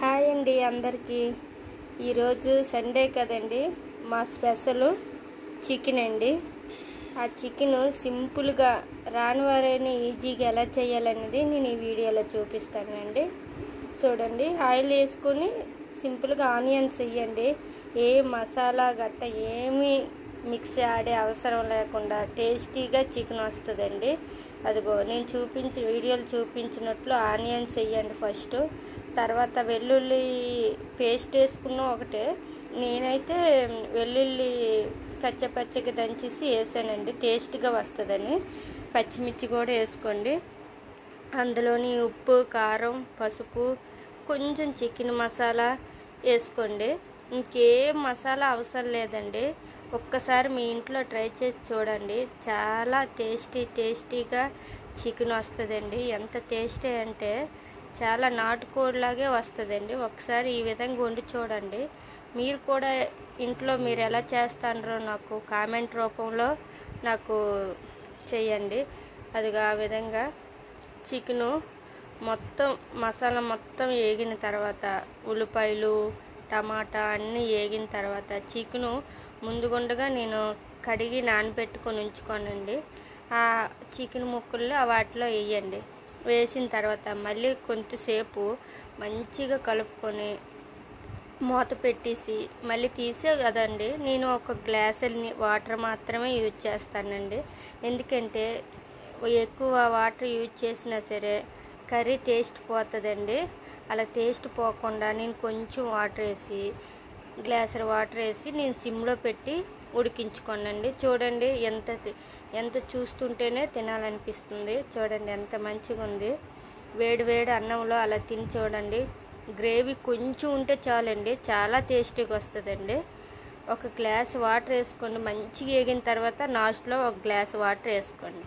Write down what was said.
Hi అండి అందరికీ. ఈరోజు సండే కదండి, మా స్పెషల్ చికెన్ అండి. ఆ చికెన్ సింపుల్గా రాని వారైనా ఈజీగా ఎలా చేయాలనేది నేను ఈ వీడియోలో చూపిస్తానండి. చూడండి, ఆయిల్ వేసుకొని సింపుల్గా ఆనియన్స్ వేయండి. ఏ మసాలా గట్ట ఏమీ మిక్స్ ఆడే అవసరం లేకుండా టేస్టీగా చికెన్ వస్తుందండి. అదిగో నేను వీడియోలు చూపించినట్లు ఆనియన్స్ వేయండి ఫస్ట్. తర్వాత వెల్లుల్లి పేస్ట్ వేసుకున్న ఒకటే, నేనైతే వెల్లుల్లి కచ్చపచ్చగా దంచేసి వేసానండి, టేస్ట్గా వస్తుందని. పచ్చిమిర్చి కూడా వేసుకోండి. అందులోని ఉప్పు, కారం, పసుపు, కొంచెం చికెన్ మసాలా వేసుకోండి. ఇంకేం మసాలా అవసరం లేదండి. ఒక్కసారి మీ ఇంట్లో ట్రై చేసి చూడండి, చాలా టేస్టీగా చికెన్ వస్తుందండి. ఎంత టేస్టీ అంటే చాలా నాటుకోడిలాగే వస్తుందండి. ఒకసారి ఈ విధంగా వండి చూడండి. మీరు కూడా ఇంట్లో మీరు ఎలా చేస్తారో నాకు కామెంట్ రూపంలో నాకు చేయండి. అదిగా ఆ విధంగా చికెను మొత్తం మసాలా మొత్తం వేగిన తర్వాత, ఉల్లిపాయలు, టమాటా అన్నీ వేగిన తర్వాత చికెను ముందుగుండగా నేను కడిగి నానబెట్టుకొని ఉంచుకోనండి. ఆ చికెన్ ముక్కలు వాటిలో వేయండి. వేసిన తర్వాత మళ్ళీ కొంచెంసేపు మంచిగా కలుపుకొని మూత పెట్టేసి మళ్ళీ తీసే కదండి, నేను ఒక గ్లాసుని వాటర్ మాత్రమే యూజ్ చేస్తానండి. ఎందుకంటే ఎక్కువ వాటర్ యూజ్ చేసినా సరే కర్రీ టేస్ట్ పోతుందండి. అలా టేస్ట్ పోకుండా నేను కొంచెం వాటర్ వేసి, గ్లాసుల వాటర్ వేసి నేను సిమ్లో పెట్టి ఉడికించుకోనండి. చూడండి, ఎంత చూస్తుంటేనే తినాలనిపిస్తుంది. చూడండి ఎంత మంచిగా ఉంది. వేడి వేడి అన్నంలో అలా తిని చూడండి. గ్రేవీ కొంచెం ఉంటే చాలండి, చాలా టేస్టీగా వస్తుందండి. ఒక గ్లాస్ వాటర్ వేసుకోండి. మంచిగా వేగిన తర్వాత లాస్ట్లో ఒక గ్లాస్ వాటర్ వేసుకోండి.